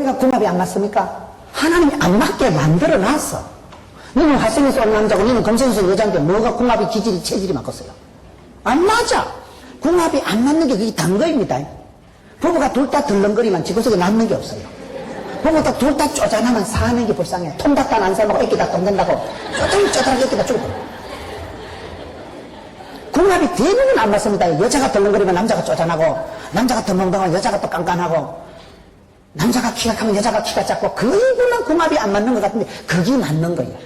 그러니까 궁합이 안 맞습니까? 하나님이 안 맞게 만들어 놨어. 너는 화성에서 온 남자고 너는 금성에서 온 여자인데 뭐가 궁합이 기질이 체질이 맞겠어요? 안 맞아. 궁합이 안 맞는 게 그게 단거입니다. 부부가 둘 다 덜렁거리면 집구석에 남는 게 없어요. 부부가 둘 다 쪼잔하면 사는 게 불쌍해. 통 닦다 안 살고 애기 다 돈 된다고 쪼잘쪼잘하게 애기가 죽어. 궁합이 되면은 안 맞습니다. 여자가 덜렁거리면 남자가 쪼잔하고, 남자가 덜렁거리면 여자가 또 깐깐하고, 남자가 키가 크면 여자가 키가 작고, 그거는 궁합이 안 맞는 것 같은데 그게 맞는 거예요.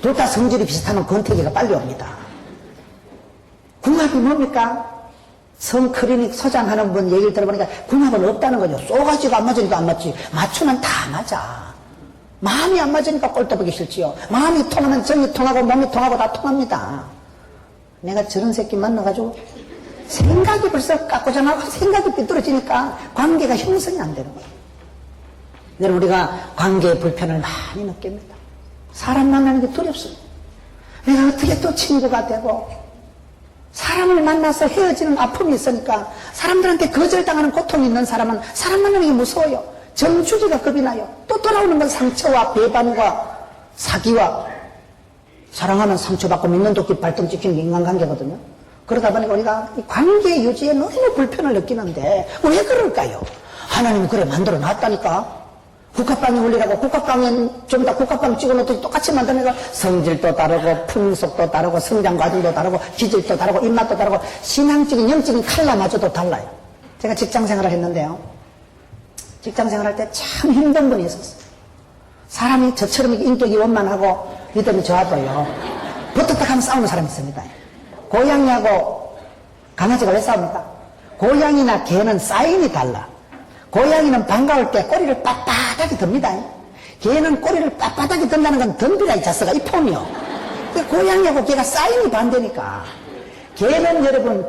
둘 다 성질이 비슷하면 권태기가 빨리 옵니다. 궁합이 뭡니까? 성클리닉 소장하는 분 얘기를 들어보니까 궁합은 없다는 거죠. 쏘가지가 안 맞으니까 안 맞지. 맞추면 다 맞아. 마음이 안 맞으니까 꼴도 보기 싫지요. 마음이 통하면 정이 통하고 몸이 통하고 다 통합니다. 내가 저런 새끼 만나가지고 생각이 벌써 깎고장하고 생각이 삐뚤어지니까 관계가 형성이 안 되는 거예요. 여러분, 우리가 관계의 불편을 많이 느낍니다. 사람 만나는 게 두렵습니다. 내가 어떻게 또 친구가 되고, 사람을 만나서 헤어지는 아픔이 있으니까, 사람들한테 거절당하는 고통이 있는 사람은 사람 만나는 게 무서워요. 정주기가 겁이 나요. 또 돌아오는 건 상처와 배반과 사기와, 사랑하면 상처받고 믿는 도끼 발등 찍히는 게 인간관계거든요. 그러다 보니까 우리가 이 관계 유지에 너무 불편을 느끼는데 왜 그럴까요? 하나님이 그래 만들어 놨다니까. 국화빵이 울리라고 국화빵은 좀 더 국화빵 찍어놓듯이 똑같이 만드니까 성질도 다르고 풍속도 다르고 성장 과정도 다르고 기질도 다르고 입맛도 다르고 신앙적인 영적인 칼라마저도 달라요. 제가 직장생활을 했는데요. 직장생활할 때 참 힘든 분이 있었어요. 사람이 저처럼 인격이 원만하고 믿음이 좋아도요. 붙었다 하면 싸우는 사람이 있습니다. 고양이하고 강아지가 왜 싸웁니까? 고양이나 개는 사인이 달라. 고양이는 반가울 때 꼬리를 빳빳하게 듭니다. 개는 꼬리를 빳빳하게 든다는 건 덤비라 이 자스가 이 폼이요. 고양이하고 개가 사인이 반대니까. 개는 여러분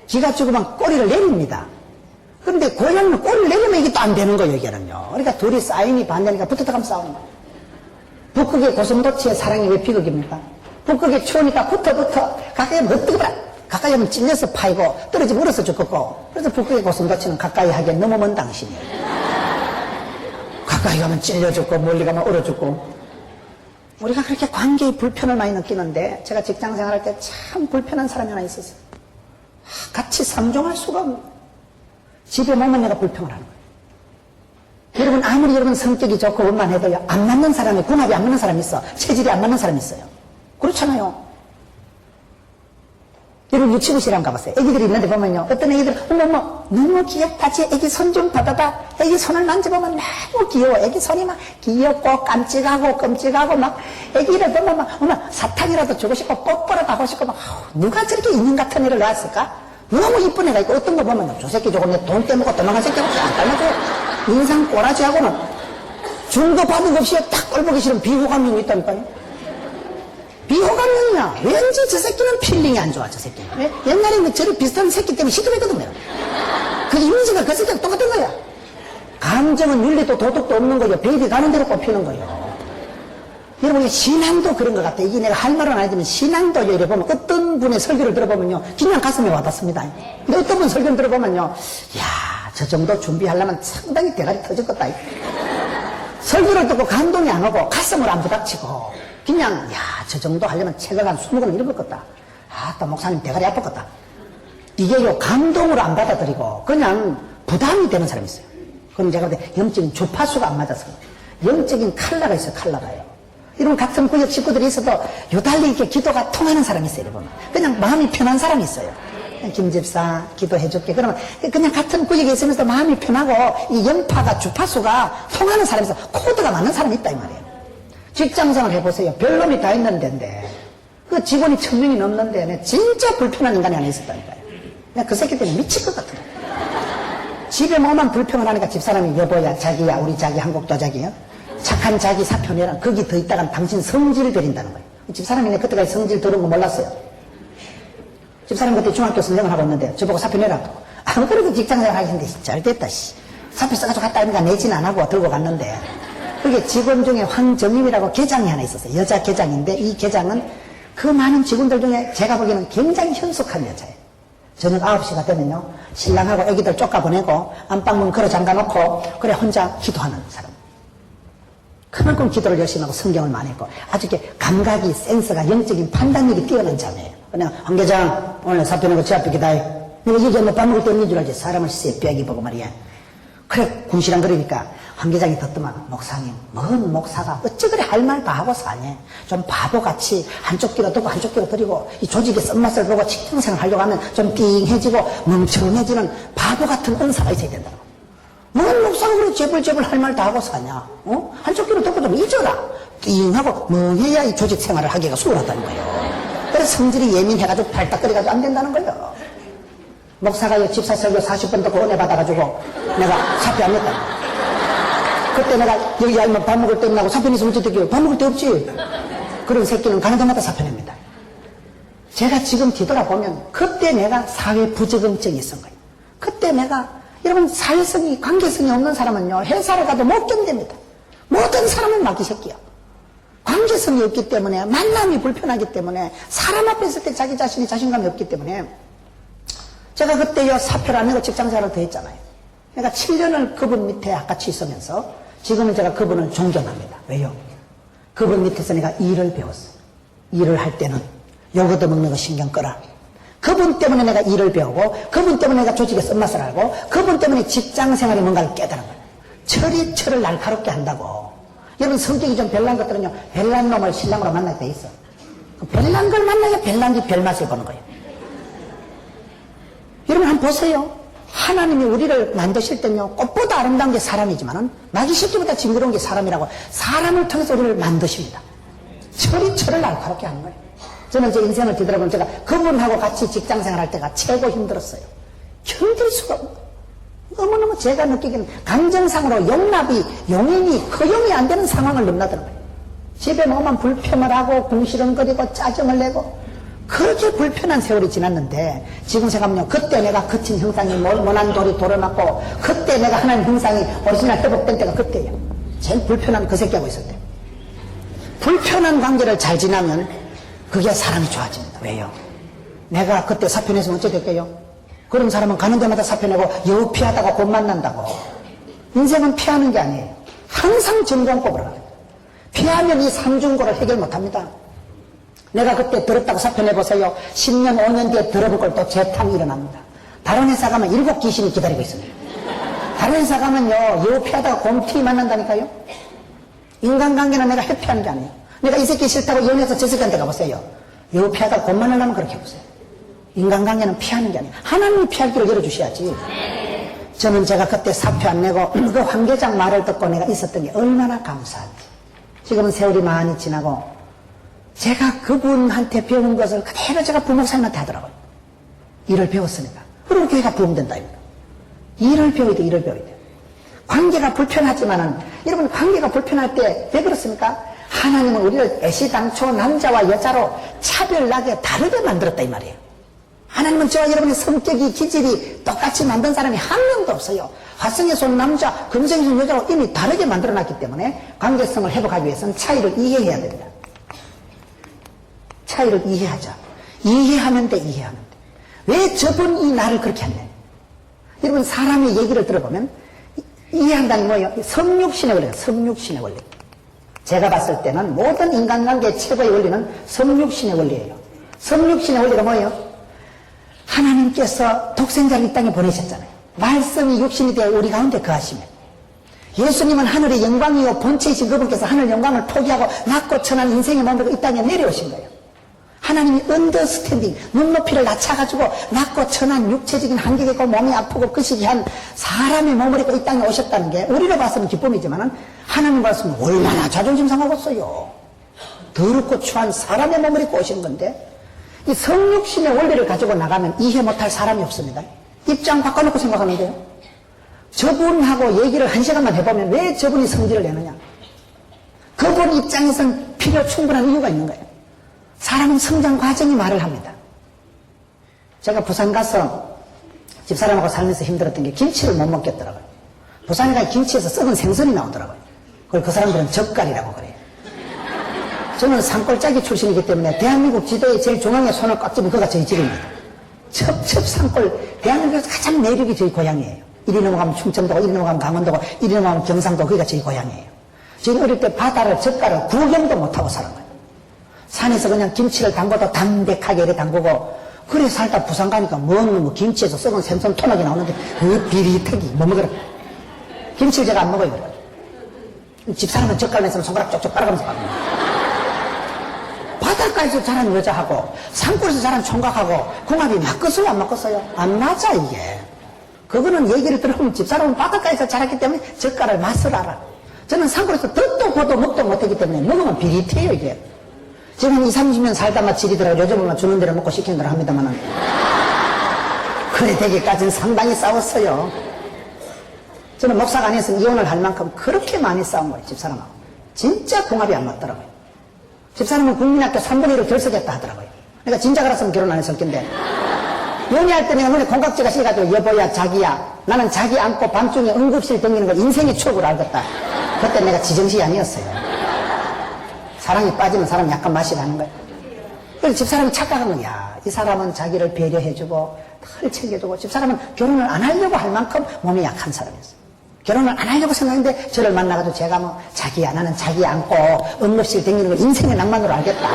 지가 죽으면 꼬리를 내립니다. 그런데 고양이는 꼬리를 내리면 이게 또 안 되는 거예요, 이게는요. 그러니까 둘이 사인이 반대니까 붙었다 하면 싸우는 거예요. 북극의 고슴도치의 사랑이 왜 비극입니까? 북극에 추우니까 붙어 가까이 하면 어떻게 봐라. 가까이 하면 찔려서 파이고 떨어지면 얼어서 죽겠고. 그래서 북극의 고슴도치는 가까이 하기엔 너무 먼 당신이에요. 가까이 가면 찔려 죽고 멀리 가면 얼어 죽고. 우리가 그렇게 관계의 불편을 많이 느끼는데 제가 직장생활할 때 참 불편한 사람이 하나 있었어요. 같이 상종할 수가 없는 거예요. 집에 오면 내가 불평을 하는 거예요. 여러분 아무리 여러분 성격이 좋고 원만해도요, 안 맞는 사람이, 궁합이 안 맞는 사람이 있어. 체질이 안 맞는 사람이 있어요. 그렇잖아요. 여러분 유치부실에 한번 가봤어요. 애기들이 있는데 보면요, 어떤 애기들 어머 너무 귀엽다. 지 애기 손 좀 받아봐. 애기 손을 만져보면 너무 귀여워. 애기 손이 막 귀엽고 깜찍하고 끔찍하고 막 애기를 보면 막 어머 사탕이라도 주고 싶고 뽀뽀라도 하고 싶고 막 누가 저렇게 인형 같은 애를 낳았을까? 너무 이쁜 애가 있고 어떤 거 보면요, 저 새끼 저거 내 돈 떼먹고 도망간 새끼하고 안 닮아서 인상 꼬라지하고는 중도 받은 것 없이 딱 꼴보기 싫은 비호감형이 있다니까요. 비호감형이야. 왠지 저 새끼는 필링이 안 좋아, 저 새끼는. 왜? 옛날에 저런 비슷한 새끼 때문에 시끄럽거든요. 그 이미지가 그 새끼랑 똑같은 거야. 감정은 윤리도 도덕도 없는 거예요. 베이비 가는 대로 꼽히는 거예요. 여러분, 신앙도 그런 것 같아요. 이게 내가 할 말은 아니지만 신앙도 이래 보면 어떤 분의 설교를 들어보면요, 그냥 가슴에 와닿습니다. 근데 어떤 분 설교를 들어보면요, 야, 저 정도 준비하려면 상당히 대가리 터졌겠다. 설교를 듣고 감동이 안 오고 가슴을 안 부닥치고 그냥 야, 저 정도 하려면 책을 한 20권 읽었겠다. 아따 목사님 대가리 아팠겠다. 이게요, 감동으로 안 받아들이고 그냥 부담이 되는 사람이 있어요. 그럼 제가 볼 때 영적인 주파수가 안 맞아서 영적인 칼라가 있어요. 칼라가요. 이런 같은 구역 식구들이 있어도 요달리 이렇게 기도가 통하는 사람이 있어요. 여러분. 그냥 마음이 편한 사람이 있어요. 김 집사 기도해줄게. 그러면 그냥 같은 구역에 있으면서 마음이 편하고 이 영파가 주파수가 통하는 사람이 있어. 코드가 맞는 사람이 있다 이 말이에요. 직장생활 해보세요. 별놈이 다 있는 데인데 그 직원이 1000명이 넘는데 진짜 불편한 인간이 하나 있었다니까요. 그냥 그 새끼 때문에 미칠 것 같아요. 집에 뭐만 불평을 하니까 집사람이 여보야 자기야 우리 자기 한국도 자기야 착한 자기 사표 내라. 거기 더 있다간 당신 성질 버린다는 거예요. 집사람이 그때까지 성질 들은 거 몰랐어요. 집사람 그때 중학교 선생을 하고 있는데 저보고 사표 내라고. 안 그래도 직장생활 하겠는데 잘 됐다 씨. 사표 써가지고 갔다 오니까 내지는 안 하고 들고 갔는데 그게 직원 중에 황정임이라고 계장이 하나 있었어요. 여자 계장인데 이 계장은 그 많은 직원들 중에 제가 보기에는 굉장히 현숙한 여자예요. 저녁 9시가 되면요, 신랑하고 애기들 쫓아보내고 안방문 걸어 잠가놓고 그래 혼자 기도하는 사람. 그만큼 기도를 열심히 하고 성경을 많이 읽고 아주 이렇게 감각이, 센서가, 영적인 판단력이 뛰어난 자매예요. 그냥 황 계장 오늘 사표 내고 제 앞에 기다려. 내가 이제 뭐 밥 먹을 때 없는 줄 알지. 사람을 쎄빼기 보고 말이야. 그래 궁시랑 그러니까 황 계장이 듣더만, 목사님 뭔 목사가 어찌 그래 할 말 다 하고 사냐. 좀 바보같이 한쪽 귀로 듣고 한쪽 귀로 들이고 이 조직의 쓴맛을 보고 직장생활 하려고 하면 좀 띵해지고 멍청해지는 바보 같은 은사가 있어야 된다고. 뭔 목사가 그래 재벌 할 말 다 하고 사냐. 한쪽 귀로 듣고 좀 잊어라. 띵하고 멍해야 이 조직 생활을 하기가 수월하다는 거예요. 그래서 성질이 예민해가지고 발딱거려가지고 안 된다는 거예요. 목사가 집사 설교 40분 듣고 은혜 받아가지고 내가 사표 안 냈다. 그때 내가 여기 알면 밥 먹을 때 없나고 사표 있으면 어쩌겠어요. 밥 먹을 때 없지. 그런 새끼는 가는 데마다 사표 냅니다. 제가 지금 뒤돌아보면 그때 내가 사회 부적응증이 있은 거예요. 그때 내가, 여러분 사회성이, 관계성이 없는 사람은요 회사를 가도 못 견딥니다. 모든 사람은 마귀 새끼야. 관계성이 없기 때문에, 만남이 불편하기 때문에, 사람 앞에 있을 때 자기 자신이 자신감이 없기 때문에, 제가 그때요 사표를 안 내고 직장생활을 더 했잖아요. 그러니까 7년을 그분 밑에 같이 있으면서 지금은 제가 그분을 존경합니다. 왜요? 그분 밑에서 내가 일을 배웠어요. 일을 할 때는 요거도 먹는 거 신경 꺼라. 그분 때문에 내가 일을 배우고, 그분 때문에 내가 조직의 쓴맛을 알고, 그분 때문에 직장생활이 뭔가를 깨달은 거예요. 철이 철을 날카롭게 한다고. 여러분 성격이 좀 별난 것들은요 별난 놈을 신랑으로 만날 때 있어. 그 별난 걸 만나야 별난지 별맛을 보는 거예요. 여러분 한번 보세요. 하나님이 우리를 만드실 때는요 꽃보다 아름다운 게 사람이지만은 마귀 새끼보다 징그러운 게 사람이라고 사람을 통해서 우리를 만드십니다. 철이 철을 날카롭게 하는 거예요. 저는 제 인생을 뒤돌아보면 제가 그분하고 같이 직장생활 할 때가 최고 힘들었어요. 견딜 수가 없는 거예요. 너무너무 제가 느끼기는 감정상으로 용인이 허용이 안 되는 상황을 넘나드는 거예요. 집에 오면 불평을 하고 궁시렁거리고 짜증을 내고 그렇게 불편한 세월이 지났는데 지금 생각하면 그때 내가 거친 형상이 모난 돌이 돌을 맞고 그때 내가 하나님 형상이 오리지널 회복된 때가 그때예요. 제일 불편한 그 새끼하고 있을 때. 불편한 관계를 잘 지나면 그게 사람이 좋아집니다. 왜요? 내가 그때 사표 냈으면 어찌 될까요? 그런 사람은 가는 데마다 사표 내고 여우 피하다가 곧 만난다고. 인생은 피하는 게 아니에요. 항상 전공법으로 합니다. 피하면 이 삼중고를 해결 못합니다. 내가 그때 들었다고 사표 내보세요. 10년 5년 뒤에 들어볼 걸 또 재탕이 일어납니다. 다른 회사 가면 7 귀신이 기다리고 있습니다. 다른 회사 가면요 여우 피하다가 곰피 만난다니까요. 인간관계는 내가 회피하는 게 아니에요. 내가 이 새끼 싫다고 연애해서 저 새끼한테 가보세요. 여우 피하다가 곰 만나려면 그렇게 해보세요. 인간관계는 피하는 게 아니에요. 하나님이 피할 길을 열어주셔야지. 저는 제가 그때 사표 안 내고 그 황 계장 말을 듣고 내가 있었던 게 얼마나 감사한지. 지금은 세월이 많이 지나고 제가 그분한테 배운 것을 그대로 제가 부목사님한테 하더라고요. 일을 배웠으니까. 그리고 교회가 부흥된다. 일을 배워야 돼, 일을 배워야 돼. 관계가 불편하지만은, 여러분 관계가 불편할 때 왜 그렇습니까? 하나님은 우리를 애시당초 남자와 여자로 차별나게 다르게 만들었다 이 말이에요. 하나님은 저와 여러분의 성격이, 기질이 똑같이 만든 사람이 한 명도 없어요. 화성에서 온 남자, 금성에서 온 여자로 이미 다르게 만들어놨기 때문에 관계성을 회복하기 위해서는 차이를 이해해야 됩니다. 차이를 이해하자. 이해하면 돼, 이해하면 돼. 왜 저분이 나를 그렇게 했네? 여러분, 사람의 얘기를 들어보면, 이해한다는 뭐예요? 성육신의 원리예요, 성육신의 원리. 제가 봤을 때는 모든 인간관계의 최고의 원리는 성육신의 원리예요. 성육신의 원리가 뭐예요? 하나님께서 독생자를 이 땅에 보내셨잖아요. 말씀이 육신이 되어 우리 가운데 거하시면. 예수님은 하늘의 영광이요 본체이신 그분께서 하늘 영광을 포기하고 낮고 천한 인생의 몸으로 이 땅에 내려오신 거예요. 하나님이 언더스탠딩, 눈높이를 낮춰가지고 낮고 천한 육체적인 한계가 있고 몸이 아프고 거시기한 사람의 몸을 입고 이 땅에 오셨다는 게 우리로 봐서는 기쁨이지만 하나님 봤으면 얼마나 자존심 상하겠어요. 더럽고 추한 사람의 몸을 입고 오신 건데 이 성육신의 원리를 가지고 나가면 이해 못할 사람이 없습니다. 입장 바꿔놓고 생각하는데요. 저분하고 얘기를 1시간만 해보면 왜 저분이 성질을 내느냐. 그분 입장에선 필요 충분한 이유가 있는 거예요. 사람은 성장 과정이 말을 합니다. 제가 부산 가서 집사람하고 살면서 힘들었던 게 김치를 못 먹겠더라고요. 부산에 가면 김치에서 썩은 생선이 나오더라고요. 그걸 그 사람들은 젓갈이라고 그래요. 저는 산골짜기 출신이기 때문에 대한민국 지도의 제일 중앙에 손을 꽉 쥐면 그가 저희 집입니다. 첩첩 산골, 대한민국에서 가장 매력이 저희 고향이에요. 이리 넘어가면 충청도고, 이리 넘어가면 강원도고, 이리 넘어가면 경상도, 거기가 저희 고향이에요. 저희 어릴 때 바다를, 젓가를 구경도 못하고 살은 거예요. 산에서 그냥 김치를 담궈도 담백하게 이렇게 담그고, 그래 살다 부산 가니까 뭐 김치에서 썩은 생선 토막이 나오는데, 그 비릿하기, 뭐 먹으라. 김치를 제가 안 먹어요. 집사람은 젓갈 냈으면 손가락 쪽쪽 빨아가면서 먹어요. 바닷가에서 자란 여자하고 산골에서 자란 총각하고 궁합이 맞겠어요 안 맞겠어요? 안 맞아 이게. 그거는 얘기를 들어보면 집사람은 바닷가에서 자랐기 때문에 젓갈을 맛을 알아. 저는 산골에서 듣도 보도 먹도 못했기 때문에 먹으면 비릿해요 이게. 지금 20, 30년 살다만 지리더라고 요즘은 주는 대로 먹고 시키는 대로 합니다만은 그래 되기까지는 상당히 싸웠어요. 저는 목사가 아니었으면 이혼을 할 만큼 그렇게 많이 싸운 거예요 집사람하고. 진짜 궁합이 안 맞더라고요. 집사람은 국민학교 3분의 1을 결석했다 하더라고요. 그러니까 진작 알았으면 결혼 안 했을 텐데. 연애할 때 내가 눈에 콩깍지가 씌가지고 여보야 자기야 나는 자기 안고 밤중에 응급실 댕기는 걸 인생의 추억으로 알겠다. 그때 내가 지정신이 아니었어요. 사랑이 빠지면 사람 약간 맛이 나는 거예요. 그래서 집사람이 착각한 거야. 이 사람은 자기를 배려해주고 늘 챙겨주고 집사람은 결혼을 안 하려고 할 만큼 몸이 약한 사람이었어요. 결혼을 안 하려고 생각했는데 저를 만나가지고 제가 뭐 자기야 나는 자기 안고 응급실 댕기는 걸 인생의 낭만으로 알겠다.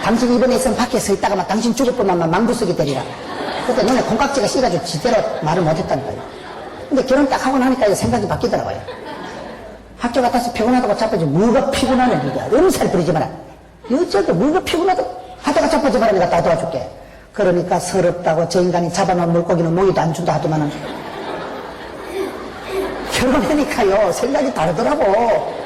당신 이번에 있으면 밖에 서 있다가 막 당신 죽을 뻔만 망부수게 되리라. 그때 눈에 콩깍지가 씌가지고 지대로 말을 못했다는 거예요. 근데 결혼 딱 하고 나니까 생각이 바뀌더라고요. 학교 갔다 와서 피곤하다고 자빠지 뭐가 피곤하네 네가 음살 부리지 마라. 여자도 뭐가 피곤하다고 하다가 자빠지 마라 내가 다 도와줄게. 그러니까 서럽다고 저 인간이 잡아놓은 물고기는 모기도 안 준다 하더만은 결혼하니까요 생각이 다르더라고.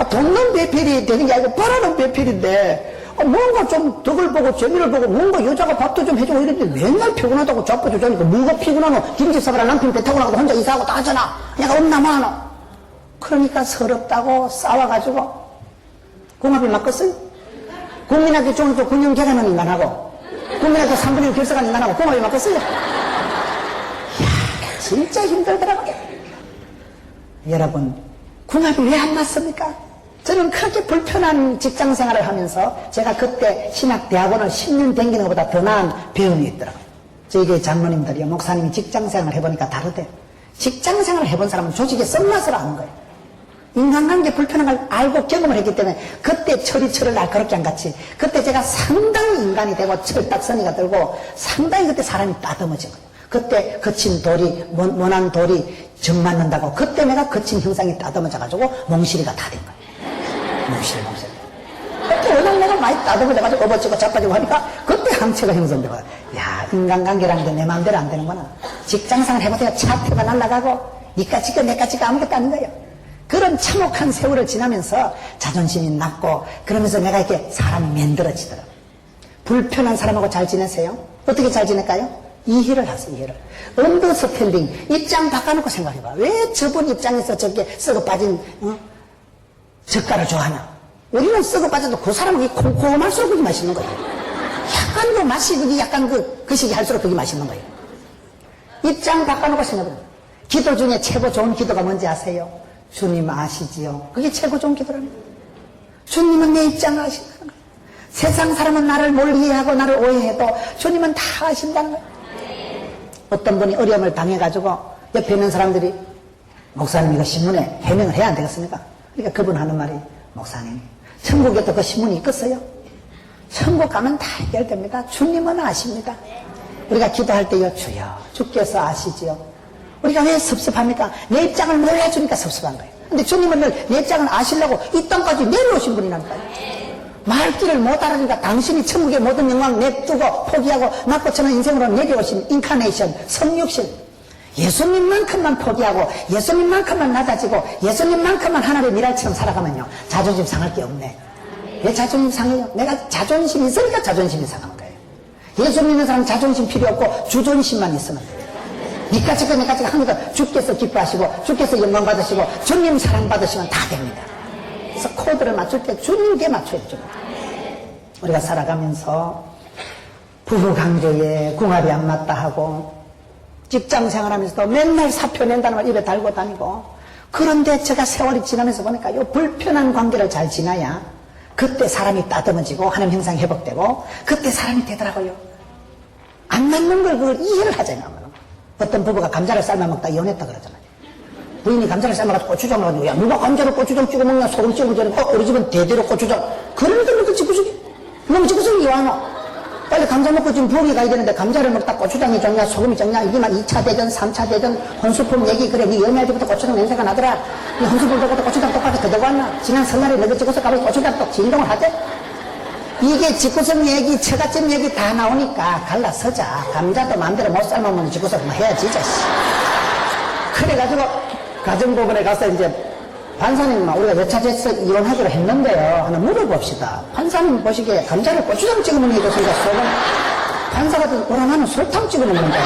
돈은 배필이 되는 게 아니고 바라는 배필인데 뭔가 좀 덕을 보고 재미를 보고 뭔가 여자가 밥도 좀 해주고 이랬는데 맨날 피곤하다고 자빠주자니까 뭐가 피곤하노. 김집사가랑 남편 배 타고 나가도 혼자 이사하고 다 하잖아. 내가 없나 마노. 그러니까 서럽다고 싸워가지고 궁합이 맞겠어요? 국민학교 종교 군용 계산은 인간하고 국민학교 3분의 1 결석한 인간하고 궁합이 맞겠어요? 이야 진짜 힘들더라고요. 여러분 궁합이 왜 안 맞습니까? 저는 그렇게 불편한 직장 생활을 하면서 제가 그때 신학대학원을 10년 다니는 것보다 더 나은 배움이 있더라고요. 저희 교회 장로님들이요 목사님이 직장 생활을 해보니까 다르대요. 직장 생활을 해본 사람은 조직의 썸맛을 아는 거예요. 인간관계 불편한 걸 알고 경험을 했기 때문에 그때 철을 날카롭게 안 갔지. 그때 제가 상당히 인간이 되고 철딱서니가 들고 상당히 그때 사람이 따듬어진 거예요. 그때 거친 돌이 원한 돌이 정 맞는다고 그때 내가 거친 형상이 따듬어져가지고 몽실이가 다 된 거예요. 몽실 그때 워낙 내가 많이 따듬어져가지고 업어치고 자빠지고 하니까 그때 항체가 형성되고 야 인간관계라는 게 내 마음대로 안 되는구나. 직장생활 해보세요. 차트가 날아가고 니까 지가 내까 지가 아무것도 아닌 거예요. 그런 참혹한 세월을 지나면서 자존심이 낮고 그러면서 내가 이렇게 사람이 만들어지더라고요. 불편한 사람하고 잘 지내세요? 어떻게 잘 지낼까요? 이해를 하세요. 이해를. 언더스탠딩 입장 바꿔놓고 생각해봐. 왜 저분 입장에서 저렇게 썩어 빠진 젓갈을 좋아하나? 우리는 썩어 빠져도 그 사람은 이 콩콩할수록 그게 맛있는 거예요. 약간 그 맛이 그게 약간 그 식이 할수록 그게 맛있는 거예요. 입장 바꿔놓고 생각해봐. 기도 중에 최고 좋은 기도가 뭔지 아세요? 주님 아시지요? 그게 최고 좋은 기도랍니다. 주님은 내 입장을 아신다는 거예요. 세상 사람은 나를 뭘 이해하고 나를 오해해도 주님은 다 아신다는 거예요. 어떤 분이 어려움을 당해가지고 옆에 있는 사람들이 목사님 이거 신문에 해명을 해야 안 되겠습니까? 그러니까 그분 하는 말이 목사님 천국에 또 그 신문이 있겠어요? 천국 가면 다 해결됩니다. 주님은 아십니다. 우리가 기도할 때요 주여 주께서 아시지요? 우리가 왜 섭섭합니까? 내 입장을 몰라주니까 섭섭한 거예요. 근데 주님은 늘 내 입장을 아시려고 이 땅까지 내려오신 분이라니까요. 말귀를 못 알아주니까 당신이 천국의 모든 영광 냅두고 포기하고 낙고처럼 인생으로 내려오신 인카네이션 성육신 예수님만큼만 포기하고 예수님만큼만 낮아지고 예수님만큼만 하나님의 미랄처럼 살아가면요 자존심 상할 게 없네. 왜 자존심 상해요? 내가 자존심이 있으니까 자존심이 상한 거예요. 예수 믿는 사람은 자존심 필요 없고 주존심만 있으면 돼요. 니까지가 내까지가 하니까 주께서 기뻐하시고 주께서 영광 받으시고 주님 사랑 받으시면 다 됩니다. 그래서 코드를 맞출 때 주님께 맞춰야 되죠. 우리가 살아가면서 부부 관계에 궁합이 안 맞다 하고 직장 생활하면서도 맨날 사표 낸다는 말 입에 달고 다니고 그런데 제가 세월이 지나면서 보니까 이 불편한 관계를 잘 지나야 그때 사람이 따듬어지고 하나님 형상이 회복되고 그때 사람이 되더라고요. 안 맞는 걸 그걸 이해를 하잖아요. 어떤 부부가 감자를 삶아 먹다 이혼했다 그러잖아요. 부인이 감자를 삶아가지고 고추장을 가지고, 야, 누가 감자를 고추장 찍어 먹냐, 소금 찍어 먹냐, 우리 집은 대대로 고추장. 그러니까 뭐 짓구석이. 너무 짓구석이 와노. 빨리 감자 먹고 지금 부엌에 가야 되는데 감자를 먹다 고추장이 좋냐, 소금이 좋냐, 이게만 2차 대전, 3차 대전, 혼수품 얘기, 그래, 니 연말 때부터 고추장 냄새가 나더라. 이 혼수품 먹고도 고추장 똑같이 더 왔나? 지난 설날에 너희 찍어서 가면 고추장 또 진동을 하대? 이게 집구석 얘기, 처갓집 얘기 다 나오니까 갈라서자. 감자도 마음대로 못 삶으면 집구석 뭐 해야지, 자식. 그래가지고 가정법원에 가서 이제 판사님, 우리가 여차제서 이혼하기로 했는데요. 하나 물어봅시다. 판사님 보시기에 감자를 고추장 찍어 먹는 게 좋습니까? 소금? 판사 같은 오라나는 설탕 찍어 먹는다.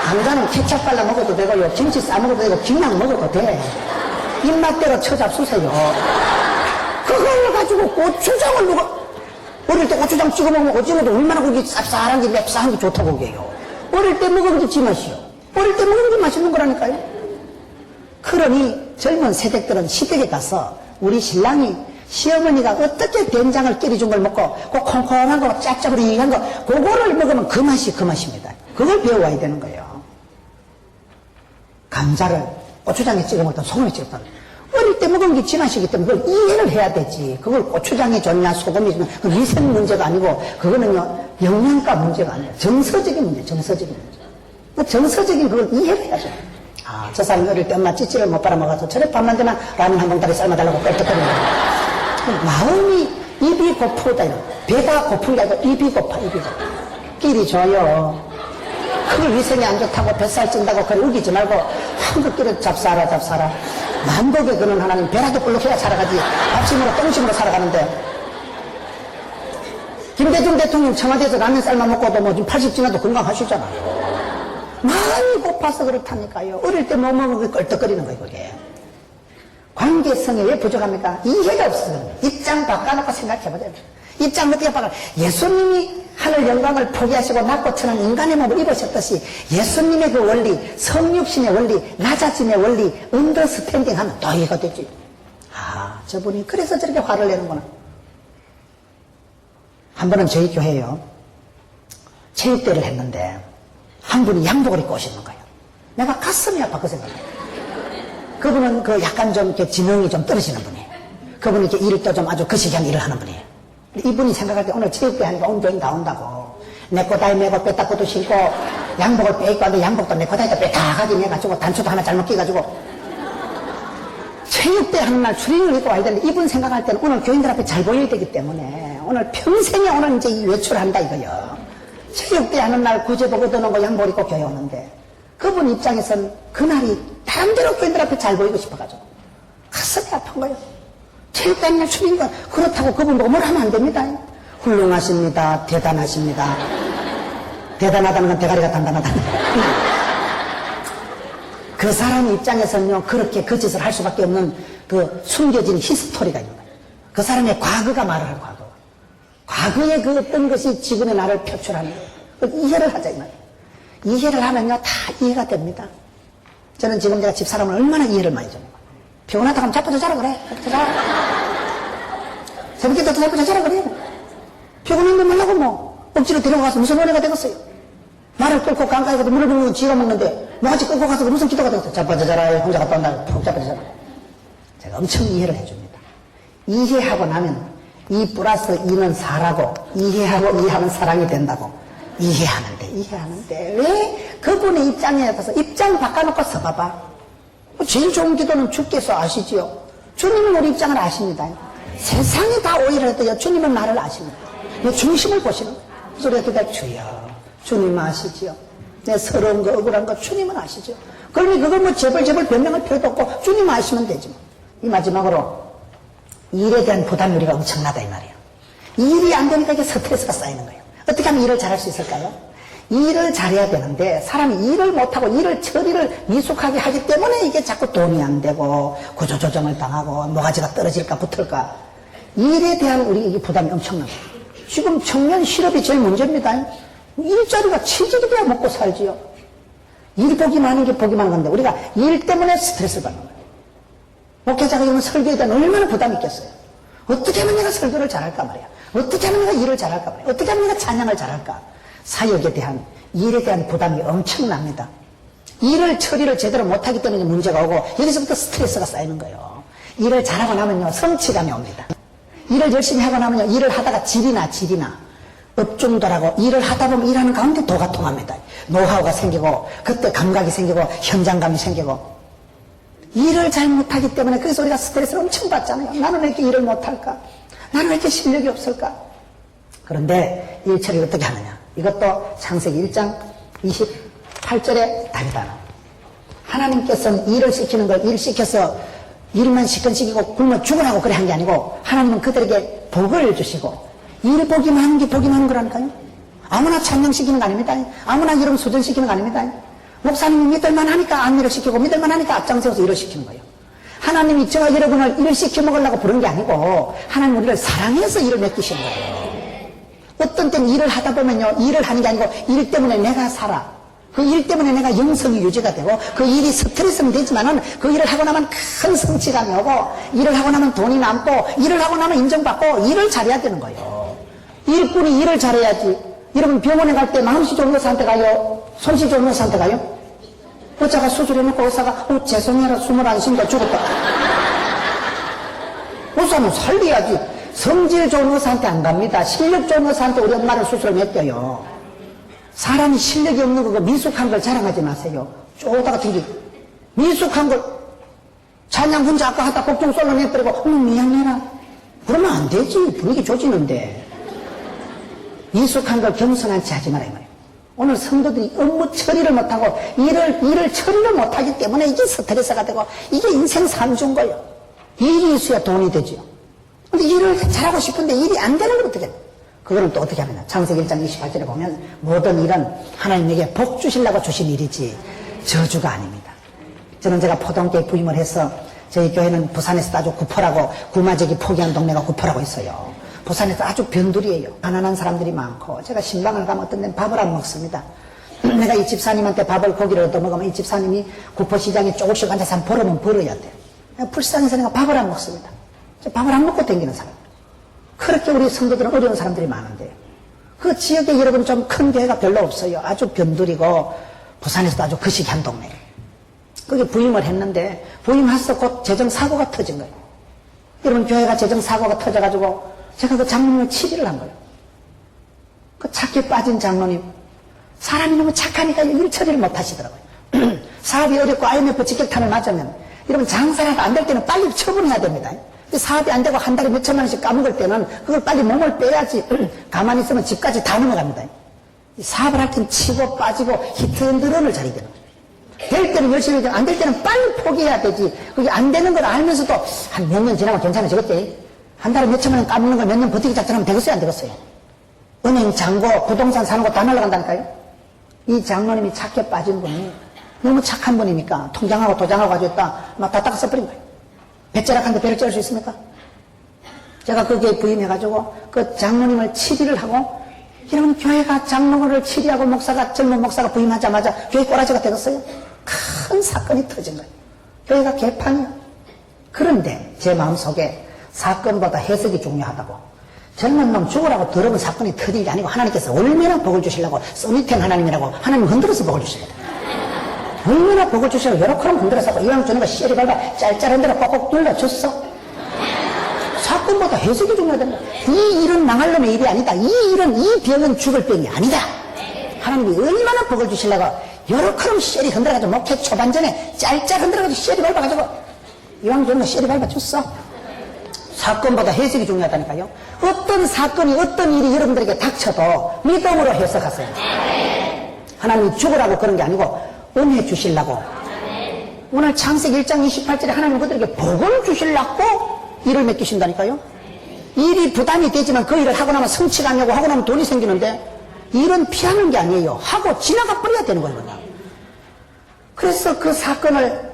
감자는 케찹 발라 먹어도 되고요. 김치 싸 먹어도 되고, 김장 먹어도 돼. 입맛대로 처잡수세요. 그걸 가지고 고추장을 누가, 어릴 때 고추장 찍어 먹으면 어찌나도 얼마나 그게 쌉쌀한 게 맵싸한 게 좋다고 그게요. 어릴 때 먹은 게 지맛이요. 어릴 때 먹은 게 맛있는 거라니까요. 그러니 젊은 세대들은 시댁에 가서 우리 신랑이 시어머니가 어떻게 된장을 끓여준 걸 먹고 그 콩콩한 거 짭짭으리한 거 그거를 먹으면 그 맛이 그 맛입니다. 그걸 배워와야 되는 거예요. 감자를 고추장에 찍어 먹던 소금에 찍었던 어릴 때 먹은 게 지맛이기 때문에 그걸 이해를 해야 되지. 그걸 고추장이 좋냐 소금이 좋냐 그 위생 문제가 아니고 그거는요 영양가 문제가 아니에요. 정서적인 문제, 정서적인 문제. 그 정서적인 그걸 이해를 해야죠. 아, 저 사람이 어릴 때 엄마 찌찌를 못 빨아먹어서 저래 밥만 되면 라면 한 봉다리 삶아달라고 껄떡거리는 거야. 마음이 입이 고프다 이런 배가 고픈 게 아니고 입이 고파, 입이 고파. 끼리 줘요. 그걸 위생이 안 좋다고 뱃살 찐다고 그래 우기지 말고 한국끼리 잡사라 잡사라. 만복에 그는 하나님 배라도 불러야 살아가지 밥심으로 똥심으로 살아가는데 김대중 대통령 청와대에서 라면 삶아 먹고도 뭐 지금 80 지나도 건강하시잖아요. 많이 고파서 그렇다니까요. 어릴 때 못 먹으면 껄떡거리는 거예요, 그게. 관계성이 왜 부족합니까? 이해가 없어요. 입장 바꿔놓고 생각해보자요. 입장 어떻게 바꿔? 예수님이 하늘 영광을 포기하시고 낮고 천한 인간의 몸을 입으셨듯이 예수님의 그 원리, 성육신의 원리, 낮아짐의 원리, 언더스탠딩 하면 또 이해가 되지. 아, 저분이 그래서 저렇게 화를 내는구나. 한 번은 저희 교회에요. 체육대회를 했는데 한 분이 양복을 입고 오시는 거예요. 내가 가슴이 아파 그 생각에. 그분은 그 약간 좀 이렇게 지능이 좀 떨어지는 분이에요. 그분이 이렇게 일을 또 좀 아주 거시기한 일을 하는 분이에요. 이분이 생각할 때 오늘 체육대회 하니까 온 교인 나온다고. 내 코다에 메고 빼딱고도 신고 양복을 빼입고 하는데 양복도 내 코다에다 빼딱하게 매가지고 단추도 하나 잘못 끼가지고 체육대회 하는 날 추리닝을 입고 와야 되는데 이분 생각할 때는 오늘 교인들 앞에 잘 보여야 되기 때문에 오늘 평생에 오늘 이제 이 외출한다 이거요. 체육대회 하는 날 구제복 얻어놓은 양복 입고 교회 오는데 그분 입장에선 그날이 다른대로 교인들 앞에 잘 보이고 싶어가지고 가슴이 아픈 거예요. 체육대회 하는 날 추리니까 그렇다고 그분 보고 뭘 하면 안 됩니다. 훌륭하십니다. 대단하십니다. 대단하다는 건 대가리가 단단하다는 거예요. 그 사람 입장에서는요 그렇게 그 짓을 할 수밖에 없는 그 숨겨진 히스토리가 있는 거예요. 그 사람의 과거가 말을 할 과거. 과거의 그 어떤 것이 지금의 나를 표출하는 거예요. 이해를 하자 이 말이에요. 이해를 하면요 다 이해가 됩니다. 저는 지금 제가 집사람을 얼마나 이해를 많이 줍니다. 피곤하다 하면 자빠져 자라 그래. 자빠져 자라. 새벽에 또 자빠져 자라 그래. 피곤한데 말라고 뭐 억지로 데려가서 무슨 은혜가 되겠어요. 말을 끌고 강가에 가서 물을 부으면 지가 먹는데 뭐같이 끌고 가서 무슨 기도가 되겠어요. 자빠져 자라. 혼자 갔다 온다. 푹 자빠져 자라. 제가 엄청 이해를 해줍니다. 이해하고 나면 이 플러스 이는 4라고 이해하고 이해하면 사랑이 된다고 이해하는데 왜 그분의 입장에 가서 입장 바꿔놓고 서봐봐. 제일 좋은 기도는 주께서 아시지요. 주님은 우리 입장을 아십니다. 세상이 다 오해를 해도요 주님은 나를 아십니다. 내 중심을 보시는 거예요. 그래서 우리가 기도할 주여 주님 아시지요. 내 서러운 거 억울한 거 주님은 아시죠. 그러니 그걸 뭐 제벌 변명할 필요도 없고 주님 아시면 되지 뭐. 이 마지막으로 일에 대한 부담이 우리가 엄청나다 이 말이에요. 일이 안 되니까 이게 스트레스가 쌓이는 거예요. 어떻게 하면 일을 잘할 수 있을까요? 일을 잘해야 되는데 사람이 일을 못하고 일을 처리를 미숙하게 하기 때문에 이게 자꾸 돈이 안 되고 구조조정을 당하고 모가지가 떨어질까 붙을까. 일에 대한 우리 부담이 엄청나요. 지금 청년 실업이 제일 문제입니다. 일자리가 취직이 돼야 먹고 살지요. 일 보기 많은 게 보기 많은 건데 우리가 일 때문에 스트레스를 받는 거예요. 목회자가 이러면 설교에 대한 얼마나 부담이 있겠어요. 어떻게 하면 내가 설교를 잘할까 말이야. 어떻게 하면 내가 일을 잘할까 말이야. 어떻게 하면 내가 찬양을 잘할까. 사역에 대한, 일에 대한 부담이 엄청납니다. 일을 처리를 제대로 못하기 때문에 문제가 오고 여기서부터 스트레스가 쌓이는 거예요. 일을 잘하고 나면요 성취감이 옵니다. 일을 열심히 하고 나면요 일을 하다가 질이나 업중도라고 일을 하다 보면 일하는 가운데 도가 통합니다. 노하우가 생기고 그때 감각이 생기고 현장감이 생기고 일을 잘 못하기 때문에 그래서 우리가 스트레스를 엄청 받잖아요. 나는 왜 이렇게 일을 못할까? 나는 왜 이렇게 실력이 없을까? 그런데 일 처리를 어떻게 하느냐? 이것도 창세기 1장 28절에 답이다. 하나님께서는 일을 시키는 걸 일 시켜서 일만 시키고 굶어 죽으라고 그래 한 게 아니고 하나님은 그들에게 복을 주시고 일 보기만 하는 게 복이만 하는 거라니까요. 아무나 찬양시키는 거 아닙니다. 아무나 이름 수전시키는 거 아닙니다. 목사님이 믿을만 하니까 안일을 시키고 믿을만 하니까 앞장서서 일을 시키는 거예요. 하나님이 저와 여러분을 일을 시켜 먹으려고 부른 게 아니고 하나님 우리를 사랑해서 일을 맡기신 거예요. 어떤 때는 일을 하다 보면요 일을 하는 게 아니고 일 때문에 내가 살아. 그 일 때문에 내가 영성이 유지가 되고 그 일이 스트레스는 되지만은 그 일을 하고 나면 큰 성취감이 오고 일을 하고 나면 돈이 남고 일을 하고 나면 인정받고 일을 잘해야 되는 거예요. 일꾼이 일을 잘해야지. 여러분 병원에 갈 때 마음씨 좋은 의사한테 가요? 손씨 좋은 의사한테 가요? 의사가 수술해놓고 의사가 죄송해라 숨을 안 쉰다 죽었다. 의사는 살려야지. 성질 좋은 의사한테 안 갑니다. 실력 좋은 의사한테 우리 엄마를 수술을 맡겨요. 사람이 실력이 없는 거 미숙한 걸 자랑하지 마세요. 쪼다 같은 게 미숙한 걸 찬양 혼자 아까 하다 곡종 솔로 내버리고 미안해라 그러면 안 되지. 분위기 조지는데 미숙한 걸 겸손한 채 하지 말아요. 오늘 성도들이 업무 처리를 못하고 일을 처리를 못하기 때문에 이게 스트레스가 되고 이게 인생 산주인 거예요. 일이 있어야 돈이 되죠. 근데 일을 잘하고 싶은데 일이 안 되는 건 어떻게 해요? 그거는 또 어떻게 하느냐. 창세기 1장 28절에 보면 모든 일은 하나님에게 복 주시려고 주신 일이지 저주가 아닙니다. 저는 제가 포동교회 부임을 해서 저희 교회는 부산에서 아주 구포라고 구마적이 포기한 동네가 구포라고 있어요. 부산에서 아주 변두리예요. 가난한 사람들이 많고 제가 신방을 가면 어떤 데는 밥을 안 먹습니다. 내가 이 집사님한테 밥을 고기를 얻어먹으면 이 집사님이 구포시장에 조금씩 앉아서 한 벌으면 벌어야 돼요. 불쌍해서 내가 밥을 안 먹습니다. 밥을 안 먹고 댕기는 사람. 그렇게 우리 성도들은 어려운 사람들이 많은데요. 그 지역에 여러분 좀 큰 교회가 별로 없어요. 아주 변두리고 부산에서도 아주 거시기한 동네. 거기 부임을 했는데 부임해서 곧 재정사고가 터진 거예요. 여러분 교회가 재정사고가 터져가지고 제가 그 장로님을 치리를 한 거예요. 그 착해 빠진 장로님. 사람이 너무 착하니까 일 처리를 못 하시더라고요. 사업이 어렵고 IMF 직격탄을 맞으면 여러분 장사라도 안 될 때는 빨리 처분해야 됩니다. 사업이 안 되고 한 달에 몇 천만 원씩 까먹을 때는 그걸 빨리 몸을 빼야지. 가만히 있으면 집까지 다 넘어갑니다. 사업을 할 때는 치고 빠지고 히트앤드런을 잘해야 되는 거예요. 될 때는 열심히 해야 되고 안 될 때는 빨리 포기해야 되지. 그게 안 되는 걸 알면서도 한 몇 년 지나면 괜찮아지겠지. 한 달에 몇 천만 원 까먹는 걸 몇 년 버티기 작전하면 되겠어요 안 되겠어요? 은행 잔고 부동산 사는 거 다 날아간다니까요. 이 장로님이 착해 빠진 분이 너무 착한 분이니까 통장하고 도장하고 가지고 있다 막 다 닦아서 버린 거예요. 배째락한데 배를 쩔 수 있습니까? 제가 거기에 부임해가지고 그 장로님을 치리를 하고 여러분 교회가 장로를 치리하고 목사가 젊은 목사가 부임하자마자 교회 꼬라지가 되겠어요? 큰 사건이 터진 거예요. 교회가 개판이에요. 그런데 제 마음속에 사건보다 해석이 중요하다고 젊은 놈 죽으라고 더러운 사건이 터진 게 아니고 하나님께서 얼마나 복을 주시려고 써니텐 하나님이라고 하나님 흔들어서 복을 주시거든. 얼마나 복을 주시려고 여러 컬럼 흔들어서 이왕 주는 거 씨알이 밟아 짤짤한 대로 꼭꼭 눌러줬어. 사건보다 해석이 중요하다. 이 일은 망할 놈의 일이 아니다. 이 일은 이 병은 죽을 병이 아니다. 하나님이 얼마나 복을 주시려고 여러 컬럼 씨알이 흔들어가지고 목회 초반전에 짤짤 흔들어가지고 씨알이 밟아가지고 이왕 주는 거 씨알이 밟아줬어. 사건보다 해석이 중요하다니까요. 어떤 사건이 어떤 일이 여러분들에게 닥쳐도 믿음으로 해석하세요. 하나님이 죽으라고 그런 게 아니고 은혜 주시려고. 오늘 창세기 1장 28절에 하나님 그들에게 복을 주시려고 일을 맡기신다니까요. 일이 부담이 되지만 그 일을 하고 나면 성취감이 오고 하고 나면 돈이 생기는데 일은 피하는 게 아니에요. 하고 지나가 버려야 되는 거예요. 그냥. 그래서 그 사건을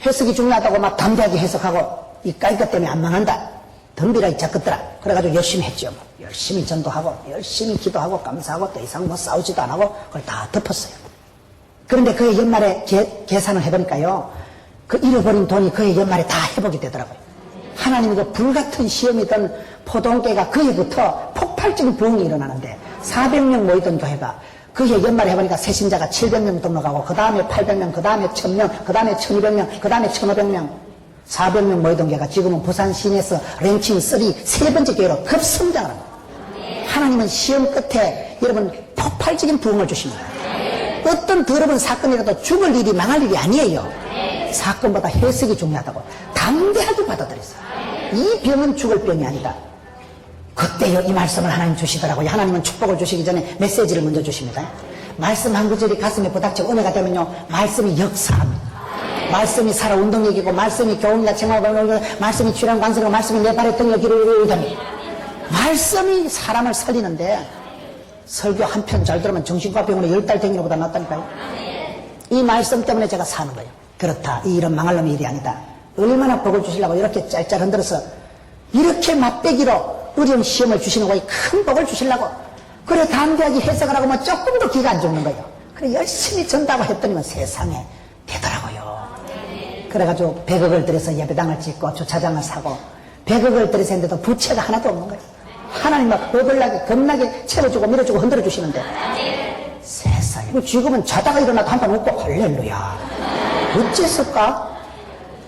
해석이 중요하다고 막 담대하게 해석하고 이 깔것 때문에 안 망한다. 덤비라 이 작것들아. 그래가지고 열심히 했죠. 뭐. 열심히 전도하고 열심히 기도하고 감사하고 더 이상 뭐 싸우지도 안 하고 그걸 다 덮었어요. 그런데 그의 연말에 계산을 해보니까요. 그 잃어버린 돈이 그의 연말에 다 회복이 되더라고요. 하나님이 그 불같은 시험이던 포동교회가 그해부터 폭발적인 부흥이 일어나는데 400명 모이던 교회가 그해 연말에 해보니까 새신자가 700명 등록하고, 그 다음에 800명, 그 다음에 1000명, 그 다음에 1200명, 그 다음에 1500명, 400명 모이던 교회가 지금은 부산 시내에서 랭킹 3, 세 번째 교회로 급성장을 합니다. 하나님은 시험 끝에 여러분 폭발적인 부흥을 주십니다. 어떤 더러운 사건이라도 죽을 일이 망할 일이 아니에요. 사건보다 해석이 중요하다고 담대하게 받아들였어요. 이 병은 죽을 병이 아니다. 그때요 이 말씀을 하나님 주시더라고요. 하나님은 축복을 주시기 전에 메시지를 먼저 주십니다. 말씀 한 구절이 가슴에 부닥쳐 은혜가 되면요 말씀이 역사합니다. 말씀이 살아 운동력이고, 말씀이 교훈과 생활을, 말씀이 출현 관세고, 말씀이 내 발에 등을 기르다. 말씀이 사람을 살리는데, 설교 한 편 잘 들으면 정신과 병원에 10달 댕기는 것보다 낫다니까요. 이 말씀 때문에 제가 사는 거예요. 그렇다. 이 일은 망할 놈의 일이 아니다. 얼마나 복을 주시려고 이렇게 짤짤 흔들어서 이렇게 맛배기로 어려운 시험을 주시는 거예요. 큰 복을 주시려고. 그래 담대하게 해석을 하고 뭐 조금도 기가 안 죽는 거예요. 그래 열심히 전다고 했더니만 세상에 되더라고요. 그래가지고 100억을 들여서 예배당을 짓고 주차장을 사고 100억을 들여서 했는데도 부채가 하나도 없는 거예요. 하나님 막 어글나게 겁나게 채워주고 밀어주고 흔들어 주시는데 세상에 지금은 자다가 일어나도 한판 웃고 할렐루야. 어째서일까?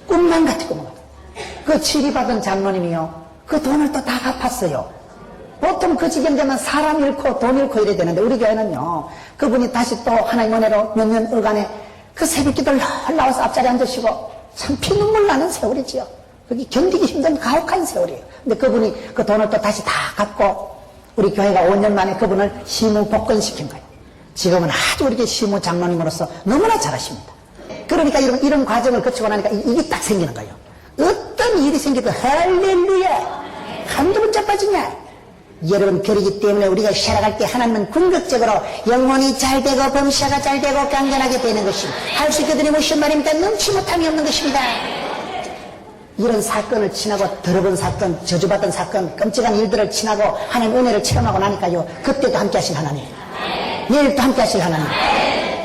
꿈만 같아 꿈만 같아. 그 치리받은 장로님이요 그 돈을 또 다 갚았어요. 보통 그 지경 되면 사람 잃고 돈 잃고 이래야 되는데 우리 교회는요 그분이 다시 또 하나님 은혜로 몇 년 어간에 그 새벽기도를 나와서 앞자리에 앉으시고 참 피눈물 나는 세월이지요. 그게 견디기 힘든 가혹한 세월이에요. 근데 그분이 그 돈을 또 다시 다 갚고 우리 교회가 5년 만에 그분을 시무 복권시킨 거예요. 지금은 아주 우리 시무 장로님으로서 너무나 잘하십니다. 그러니까 이런 과정을 거치고 나니까 이게 딱 생기는 거예요. 어떤 일이 생기든 할렐루야 한두 번째 빠지냐. 여러분 그러기 때문에 우리가 살아갈 때 하나님은 궁극적으로 영혼이 잘 되고 범사가 잘 되고 강건하게 되는 것입니다. 할 수 있게 되니 무슨 말입니까? 넘치 못함이 없는 것입니다. 이런 사건을 지나고 더러운 사건, 저주받은 사건, 끔찍한 일들을 지나고 하나님 은혜를 체험하고 나니까요 그때도 함께 하실 하나님, 내일도 함께 하실 하나님,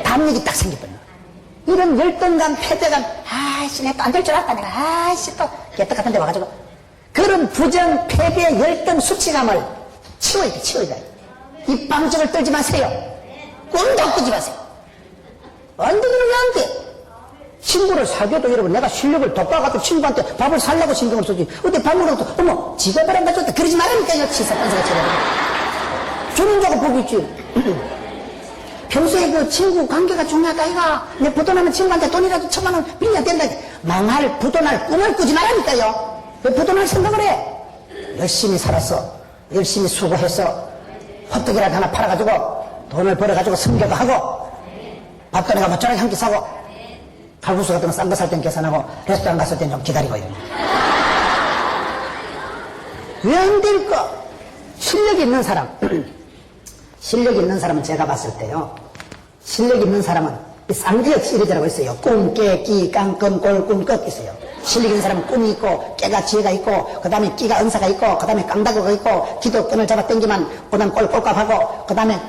담력이 딱 생기거든요. 이런 열등감, 패배감, 아이씨 내가 또 안 될 줄 알았다 내가 아이씨 또 개떡 같은 데 와가지고 그런 부정, 패배, 열등, 수치감을 치워야 돼, 치워야 돼. 이 빵적을 떨지 마세요. 꿈도 꾸지 마세요. 안 되는 게 안 돼. 친구를 사귀어도 여러분 내가 실력을 돋과 같은 친구한테 밥을 살라고 신경을 쓰지. 어디 밥 먹으면 또 어머 지가 밥 안 가져왔다 그러지 말라니까요. 치사판사가 주는 자고 복이 있지. 평소에 그 친구 관계가 중요하다 이가. 내 부도나는 친구한테 돈이라도 1000만원 빌려야 된다. 망할 부도날 꿈을 꾸지 말라니까요. 왜 부도날 생각을 해? 열심히 살았어. 열심히 수고해서 호떡이라도 하나 팔아가지고 돈을 벌어가지고 성교도 하고 밥도 내가 멋져나게 한 끼 사고 칼국수 같은 거 싼 거 살 땐 계산하고 레스토랑 갔을 땐 좀 기다리고 이러는 왜 안 될까? 실력 있는 사람 실력 있는 사람은 제가 봤을 때요 실력 있는 사람은 쌍지역 시리즈라고 있어요. 꿈, 깨, 끼, 깡, 꼴, 꿈, 끝 있어요. 실력 있는 사람은 꿈이 있고 깨가 지혜가 있고 그 다음에 끼가 은사가 있고 그 다음에 깡다구가 있고 기도 끈을 잡아 당기면 그 다음 꼴꼴값하고 그 다음에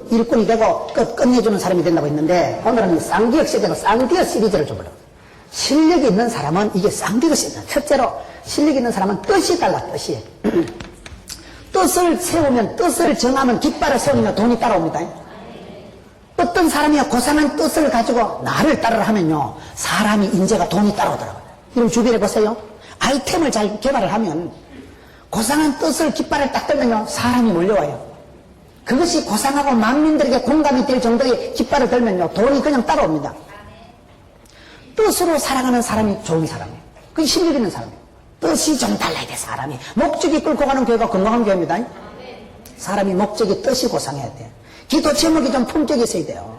일꾼이 되고 끝내주는 사람이 된다고 했는데 오늘은 쌍지역 시리즈로 쌍지역 시리즈를 좀 보려고. 실력이 있는 사람은 이게 쌍지역 시리즈. 첫째로 실력 있는 사람은 뜻이 달라. 뜻이 뜻을 세우면 뜻을 정하면 깃발을 세우면 돈이 따라옵니다. 어떤 사람이 고상한 뜻을 가지고 나를 따르라 하면요 사람이 인재가 돈이 따라오더라고요. 이런 주변에 보세요. 아이템을 잘 개발을 하면 고상한 뜻을 깃발을 딱 들면요 사람이 몰려와요. 그것이 고상하고 만민들에게 공감이 될 정도의 깃발을 들면요 돈이 그냥 따라옵니다. 뜻으로 살아가는 사람이 좋은 사람이에요. 그게 실력 있는 사람이에요. 뜻이 좀 달라야 돼. 사람이 목적이 끌고 가는 교회가 건강한 교회입니다. 사람이 목적이 뜻이 고상해야 돼. 기도 제목이 좀 품격이 있어야 돼요.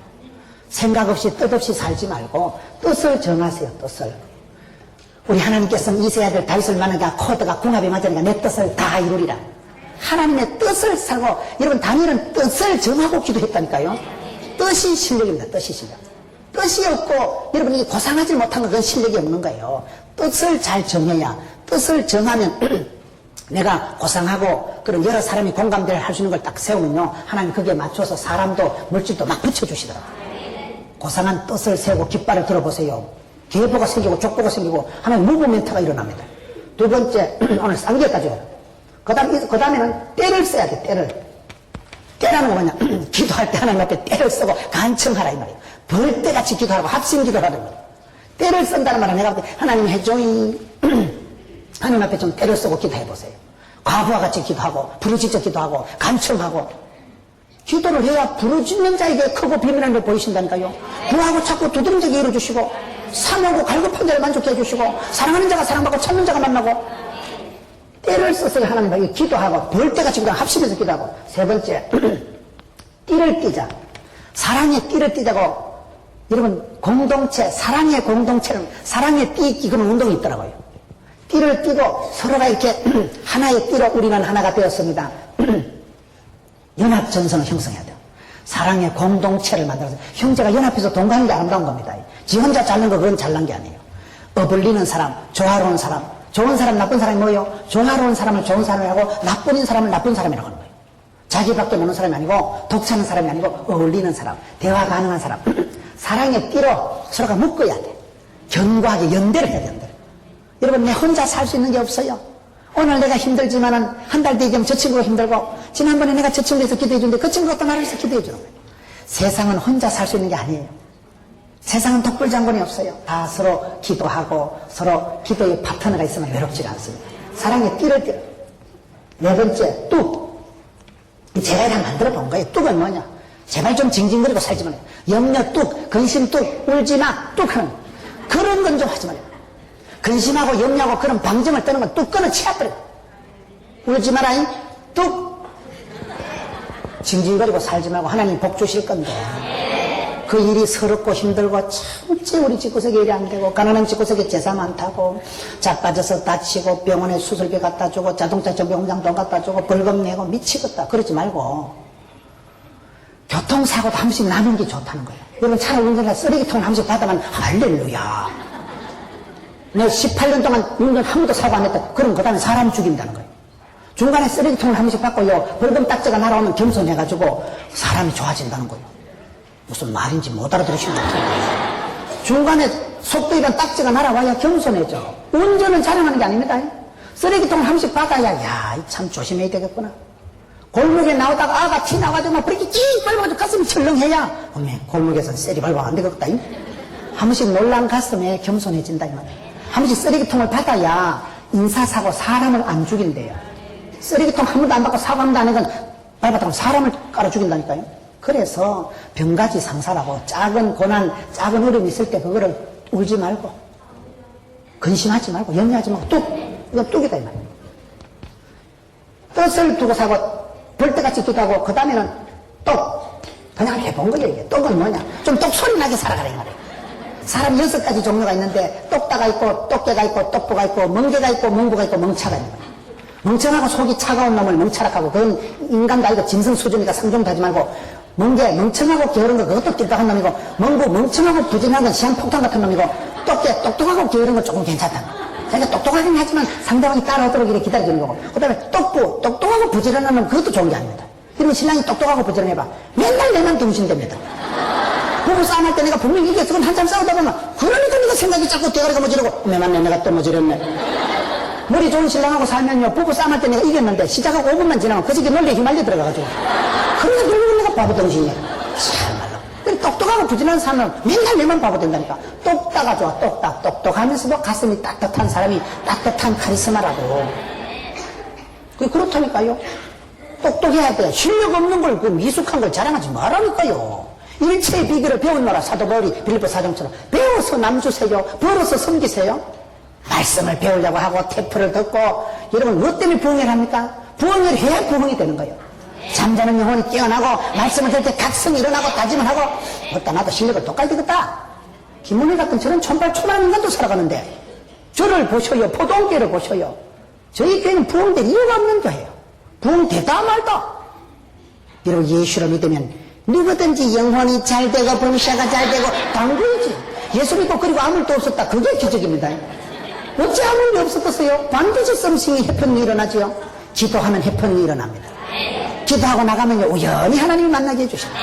생각 없이 뜻 없이 살지 말고 뜻을 정하세요. 뜻을. 우리 하나님께서는 이세 아들 다윗을 만나니까 코드가 궁합이 맞으니까 내 뜻을 다 이루리라. 하나님의 뜻을 살고 여러분 다니엘은 뜻을 정하고 기도했다니까요. 뜻이 실력입니다. 뜻이 실력. 뜻이 없고 여러분 이게 고상하지 못한 건 그건 실력이 없는 거예요. 뜻을 잘 정해야 뜻을 정하면 내가 고상하고 그런 여러 사람이 공감대를 할 수 있는 걸 딱 세우면요 하나님 거기에 맞춰서 사람도 물질도 막 붙여주시더라고요. 고상한 뜻을 세우고 깃발을 들어보세요. 계보가 생기고 족보가 생기고 하나님 무브멘트가 일어납니다. 두 번째 오늘 쌍계까지 가요. 그 다음에는 때를 써야 돼. 때라는 거 뭐냐? 기도할 때 하나님 앞에 때를 쓰고 간청하라 이 말이에요. 벌떼같이 기도하라고 합심 기도하라는 말이에요. 때를 쓴다는 말은 내가 볼 때 하나님 해줘이 하나님 앞에 좀 때를 쓰고 기도해보세요. 과부와 같이 기도하고 부르짖어 기도하고 간청하고 기도를 해야 부르짖는 자에게 크고 비밀한 걸 보이신다니까요. 구하고 찾고 두드린 자에게 이루어주시고 사모하고 갈급한 자를 만족해 해주시고 사랑하는 자가 사랑받고 찾는 자가 만나고 때를 써서 하나님 앞에 기도하고 벌떼같이 그냥 합심해서 기도하고 세 번째 띠를 띠자. 사랑의 띠를 띠자고 여러분 공동체 사랑의 공동체는 사랑의 띠 그런 운동이 있더라고요. 띠를 띠고 서로가 이렇게 하나의 띠로 우리는 하나가 되었습니다. 연합전선을 형성해야 돼요. 사랑의 공동체를 만들어서 형제가 연합해서 동감인 게 아름다운 겁니다. 지 혼자 잘난 거 그건 잘난 게 아니에요. 어울리는 사람, 조화로운 사람, 좋은 사람, 나쁜 사람이 뭐예요? 조화로운 사람을 좋은 사람이라고 나쁜 사람을 나쁜 사람이라고 하는 거예요. 자기밖에 모르는 사람이 아니고 독차는 사람이 아니고 어울리는 사람, 대화 가능한 사람. 사랑의 띠로 서로가 묶어야 돼. 견고하게 연대를 해야 돼. 여러분 내 혼자 살 수 있는 게 없어요. 오늘 내가 힘들지만은 한 달 뒤에 되면 저 친구가 힘들고 지난번에 내가 저 친구에서 기도해 주는데 그 친구가 또 나를 위해서 기도해 주는 거예요. 세상은 혼자 살 수 있는 게 아니에요. 세상은 독불장군이 없어요. 다 서로 기도하고 서로 기도의 파트너가 있으면 외롭지가 않습니다. 사랑의 띠를 띠. 네 번째 뚝. 제가 이렇게 만들어 본 거예요. 뚝은 뭐냐? 제발 좀 징징거리고 살지 말아요. 염려 뚝, 근심 뚝, 울지마 뚝 하는 그런 건 좀 하지 말아요. 근심하고 염려하고 그런 방점을 뜨는 건 뚝 끊어 치워버려. 울지 마라잉 뚝. 징징거리고 살지 말고 하나님 복 주실 건데 그 일이 서럽고 힘들고 참지 우리 집구석에 일이 안 되고 가난한 집구석에 제사 많다고 자빠져서 다치고 병원에 수술비 갖다 주고 자동차 정비공장 돈 갖다 주고 벌금 내고 미치겠다 그러지 말고 교통사고도 한 번씩 나는 게 좋다는 거예요. 여러분 차를 운전해서 쓰레기통을 한 번씩 받아만 할렐루야. 내가 18년 동안 운전 한 번도 사고 안 했다. 그럼 그 다음에 사람 죽인다는 거예요. 중간에 쓰레기통을 한 번씩 받고요. 벌금 딱지가 날아오면 겸손해가지고 사람이 좋아진다는 거예요. 무슨 말인지 못 알아들으시는 것 같아요. 중간에 속도 위반 딱지가 날아와야 겸손해져. 운전은 자랑하는 게 아닙니다. 쓰레기통을 한 번씩 받아야 참 조심해야 되겠구나. 골목에 나오다가 아가 티 나가지고 막 브레이크 찡 밟아가지고 가슴이 철렁해야 골목에서는 세리 밟으면 안 되겠다. 한 번씩 놀란 가슴에 겸손해진다 이 말이에요. 한 번씩 쓰레기통을 받아야 인사사고 사람을 안 죽인대요. 쓰레기통 한 번도 안 받고 사고 한 번도 안 해서 밟았다고 사람을 깔아 죽인다니까요. 그래서 병가지 상사라고 작은 고난, 작은 어려움이 있을 때 그거를 울지 말고 근심하지 말고 염려하지 말고 이거 뚝이다 이 말이에요. 뜻을 두고 사고 벌떼같이 기도하고 그 다음에는 똑 그냥 해본 거예요. 이게 똑은 뭐냐? 좀 똑소리 나게 살아가라 이 말이에요. 사람 6가지 종류가 있는데 똑다가 있고 똑개가 있고 똑부가 있고 멍개가 있고 멍부가 있고 멍차가 있는 거예요. 멍청하고 속이 차가운 놈을 멍차락하고 그건 인간도 아니고 짐승 수준이니까 상종도 하지 말고 멍게 멍청하고 게으른 거 그것도 띠딱한 놈이고 멍부 멍청하고 부진한 건 시한폭탄 같은 놈이고 똑개 똑똑하고 게으른 건 조금 괜찮다. 그러니까 똑똑하긴 하지만 상대방이 따라오도록 이렇게 기다려주는 거고 그 다음에 똑부 똑똑하고 부지런한 놈은 그것도 좋은 게 아닙니다. 그러면 신랑이 똑똑하고 부지런해봐 맨날 내만 둥신됩니다. 부부싸움 할 때 내가 분명히 이겼어. 그럼 한참 싸우다 보면 그러니까 내가 생각이 자꾸 대가리가 모지르고 매만네 내가 또 모지렸네. 머리 좋은 신랑하고 살면요 부부싸움 할 때 내가 이겼는데 시작하고 5분만 지나면 그 새끼 논리에 휘말려 들어가가지고 그러니까 결국은 내가 바보덩신이야. 참말로. 그래 똑똑하고 부지런한 사람은 맨날 내만 바보 된다니까. 똑따가 좋아. 똑똑하면서도 가슴이 따뜻한 사람이 따뜻한 카리스마라고. 그렇다니까요. 똑똑해야 돼. 실력 없는 걸 그 미숙한 걸 자랑하지 말라니까요. 일체의 비결을 배우노라. 사도 바울이 빌립보 사정처럼 배워서 남주세요. 벌어서 섬기세요. 말씀을 배우려고 하고 테프를 듣고 여러분 뭐 때문에 부흥회를 합니까? 부흥회를 해야 부흥이 되는 거예요. 잠자는 영혼이 깨어나고 말씀을 들을 때 각성이 일어나고 다짐을 하고 어따 나도 실력을 똑같이 되겠다. 김문희 같은 저런 초라한 인간도 살아가는데 저를 보셔요. 포동교를 보셔요. 저희 교회는 부흥될 이유가 없는 교회예요. 부흥되다 말다. 여러분 예수를 믿으면 누구든지 영혼이 잘 되고 범사가 잘 되고 당구이지. 예수 믿고 그리고 아무 일도 없었다. 그게 기적입니다. 어찌 아무 일이 없었겠어요? 반드시 썸씽이 해편이 일어나지요. 기도하면 해편이 일어납니다. 기도하고 나가면요 우연히 하나님이 만나게 해주십니다.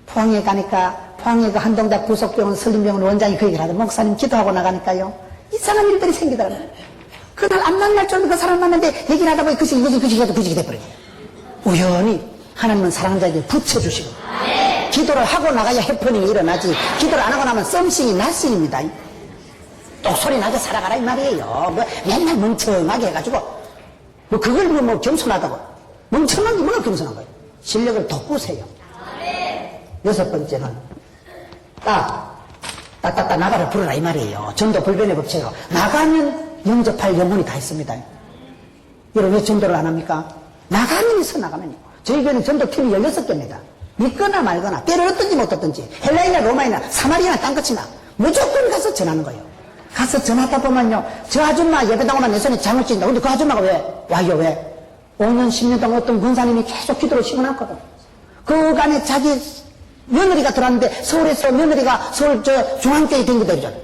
포항에 가니까 포항에 그 한동대 부속병원 설림병원 원장이 그 얘기를 하더라고요. 목사님 기도하고 나가니까요 이상한 일들이 생기더라고요. 그날 안 만날 줄 알고 그 사람 만났는데 얘기를 하다 보니 그식이 돼버려요. 우연히 하나님은 사랑하는 자에게 붙여주시고 기도를 하고 나가야 해프닝이 일어나지 기도를 안 하고 나면 썸씽이 낫싱입니다. 똑소리 나게 살아가라 이 말이에요. 뭐 맨날 멍청하게 해가지고 뭐 그걸 뭐 겸손하다고 멍청한 게 뭐가 겸손한 거예요. 실력을 돋구세요. 여섯 번째는 따따따 나가를 부르라 이 말이에요. 전도 불변의 법칙으로 나가면 영접할 영혼이 다 있습니다. 여러분 왜 전도를 안 합니까? 나가면서 나가면요. 저희 교회는 전도팀이 16개입니다. 믿거나 말거나 때를 얻든지 못 얻든지 헬라이나 로마이나 사마리아나 땅끝이나 무조건 가서 전하는 거예요. 가서 전하다 보면요 저 아줌마 예배당하면 내 손에 장을 찢는다. 근데 그 아줌마가 왜 와요? 왜? 5년 10년 동안 어떤 군사님이 계속 기도를 시켜놨거든. 그간에 자기 며느리가 들어왔는데 서울에서 며느리가 서울 중앙교회 된 게 되잖아.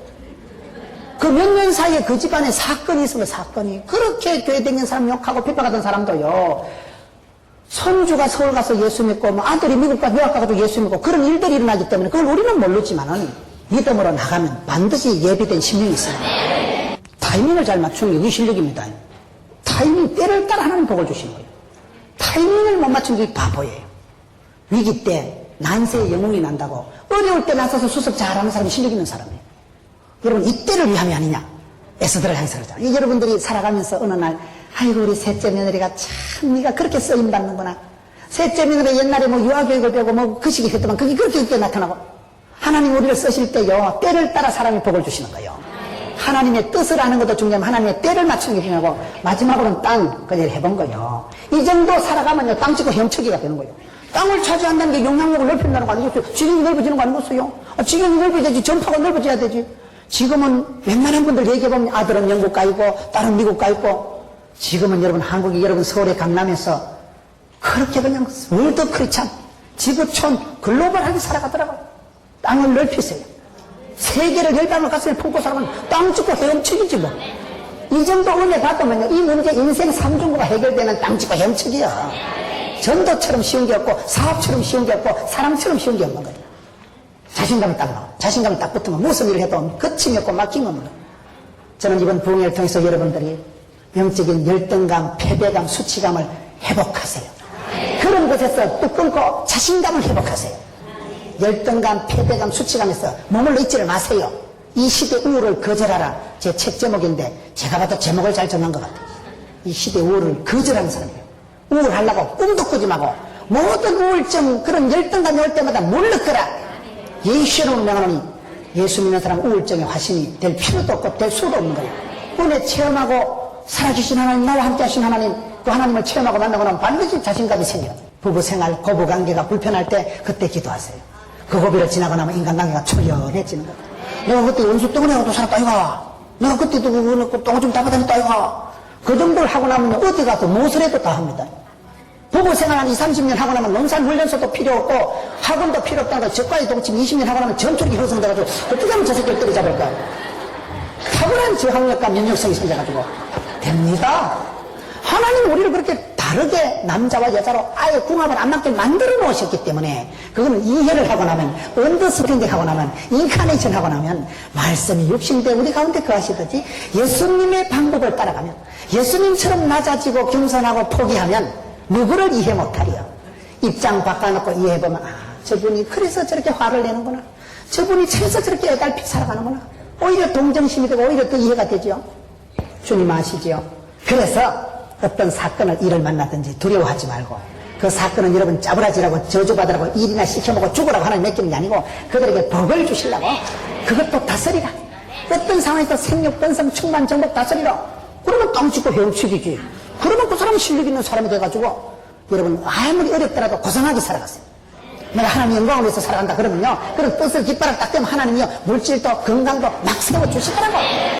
그 몇 년 사이에 그 집안에 사건이 있으면 사건이 그렇게 교회 다니는 사람 욕하고 핍박하던 사람도요 손주가 서울 가서 예수 믿고 뭐 아들이 미국 가서 유학 가서 예수 믿고 그런 일들이 일어나기 때문에 그걸 우리는 모르지만은 믿음으로 나가면 반드시 예비된 심령이 있습니다. 타이밍을 잘 맞추는 게 우리 실력입니다. 타이밍 때를 따라 하나님 복을 주시는 거예요. 타이밍을 못 맞춘 게 바보예요. 위기 때 난세의 영웅이 난다고 어려울 때 나서서 수습 잘하는 사람이 실력 있는 사람이에요. 여러분 이때를 위함이 아니냐 에스더를 향해서 그러잖아요. 여러분들이 살아가면서 어느 날 아이고 우리 셋째 며느리가 참 네가 그렇게 쓰임받는구나. 셋째 며느리 옛날에 뭐 유아교육을 배우고 뭐 그 시기 했더만 그게 그렇게 이때 나타나고 하나님 우리를 쓰실 때요 때를 따라 사람이 복을 주시는 거예요. 하나님의 뜻을 아는 것도 중요하면 하나님의 때를 맞추는 게 중요하고 마지막으로는 땅 그걸 해본 거예요. 이 정도 살아가면요 땅 찍고 헤엄치기가 되는 거예요. 땅을 차지한다는 게 영향력을 넓힌다는 거 아니겠어요? 지경이 넓어지는 거 아니겠어요? 지경이 넓어져야지 전파가 넓어져야 되지. 지금은 웬만한 분들 얘기해보면 아들은 영국 가 있고 딸은 미국 가 있고 지금은 여러분 한국이 여러분 서울의 강남에서 그렇게 그냥 월드 크리스찬 지구촌 글로벌하게 살아가더라고요. 땅을 넓히세요. 세계를 열방을 가슴에 품고 살아가면 땅 찍고 헤엄치기지 뭐. 이 정도 은혜 받으면요 이 문제 인생 3중고가 해결되는 땅 찍고 헤엄치기야. 전도처럼 쉬운 게 없고 사업처럼 쉬운 게 없고 사람처럼 쉬운 게 없는 거예요. 자신감이 딱 나와. 자신감이 딱 붙으면 무슨 일을 해도 거침이 없고 막힘이 없는 거예요. 저는 이번 부흥회를 통해서 여러분들이 영적인 열등감, 패배감, 수치감을 회복하세요. 그런 것에서 뚝 끊고 자신감을 회복하세요. 열등감, 패배감, 수치감에서 몸을 잊지를 마세요. 이 시대 우울을 거절하라. 제 책 제목인데 제가 봐도 제목을 잘 정한 것 같아요. 이 시대 우울을 거절하는 사람이에요. 우울하려고 꿈도 꾸지 말고 모든 우울증 그런 열등감 올 때마다 물러거라. 예수로 명하노니 예수 믿는 사람 우울증의 화신이 될 필요도 없고 될 수도 없는 거예요. 은혜 체험하고 살아주신 하나님 나와 함께 하신 하나님 그 하나님을 체험하고 만나고 나면 반드시 자신감이 생겨요. 부부생활 고부관계가 불편할 때 그때 기도하세요. 그 고비를 지나고 나면 인간관계가 초연해지는 거예요. 내가 그때 원수 때문에 또 살았다 이가 내가 그때도 그거 똥을 좀 잡아다녔다 이가 그 정도를 하고 나면 어디 가서 무엇을 해도 다 합니다. 부부생활 한 20, 30년 하고 나면 논산훈련소도 필요 없고 학원도 필요 없다고 적과의 동침 20년 하고 나면 전투력이 형성돼가지고 어떻게 하면 저 새끼를 때려잡을까? 탁월한 저항력과 면역성이 생겨가지고 됩니다. 하나님 우리를 그렇게 다르게 남자와 여자로 아예 궁합을 안 맞게 만들어 놓으셨기 때문에 그거는 이해를 하고 나면 언더스탠딩 하고 나면 인카네이션 하고 나면 말씀이 육신대 우리 가운데 거하시듯이 예수님의 방법을 따라가면 예수님처럼 낮아지고 겸손하고 포기하면 누구를 이해 못하리요. 입장 바꿔놓고 이해해보면 저분이 그래서 저렇게 화를 내는구나. 저분이 그래서 저렇게 애달피 살아가는구나. 오히려 동정심이 되고 오히려 더 이해가 되죠. 주님 아시죠? 그래서 어떤 사건을 일을 만나든지 두려워하지 말고 그 사건은 여러분 짜부라지라고 저주받으라고 일이나 시켜먹고 죽으라고 하나님 맡기는 게 아니고 그들에게 복을 주시려고 그것도 다스리라. 어떤 상황에서 생육, 번성, 충만, 정복 다스리라. 그러면 땅 찍고 헤엄치기지. 그러면 그 사람은 실력 있는 사람이 돼가지고 여러분 아무리 어렵더라도 고상하게 살아갔어요. 내가 하나님 영광을 위해서 살아간다 그러면요 그런 뜻을 깃발을 딱 대면 하나님이요 물질도 건강도 막 세워주시더라고.